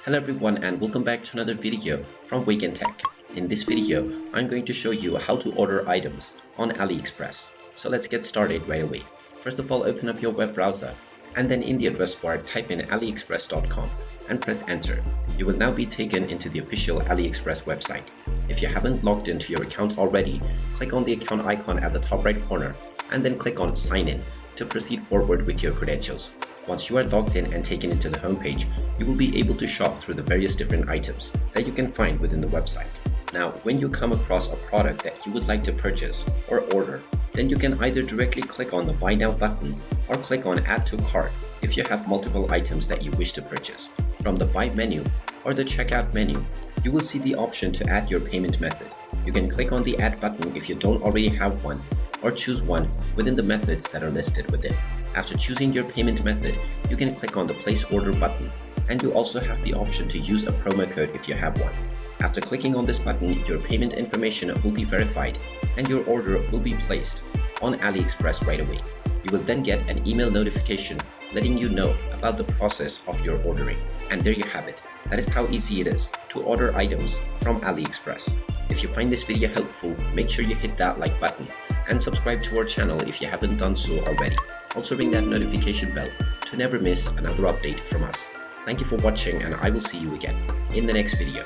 Hello everyone and welcome back to another video from Wake&Tech. In this video, I'm going to show you how to order items on AliExpress. So let's get started right away. First of all, open up your web browser and then in the address bar type in aliexpress.com and press enter. You will now be taken into the official AliExpress website. If you haven't logged into your account already, click on the account icon at the top right corner and then click on sign in to proceed forward with your credentials. Once you are logged in and taken into the homepage, you will be able to shop through the various different items that you can find within the website. Now, when you come across a product that you would like to purchase or order, then you can either directly click on the Buy Now button or click on Add to Cart if you have multiple items that you wish to purchase. From the Buy menu or the Checkout menu, you will see the option to add your payment method. You can click on the Add button if you don't already have one, or choose one within the methods that are listed within. After choosing your payment method, you can click on the Place Order button, and you also have the option to use a promo code if you have one. After clicking on this button, your payment information will be verified and your order will be placed on AliExpress right away. You will then get an email notification letting you know about the process of your ordering. And there you have it. That is how easy it is to order items from AliExpress. If you find this video helpful, make sure you hit that like button and subscribe to our channel if you haven't done so already. Also ring that notification bell to never miss another update from us. Thank you for watching and I will see you again in the next video.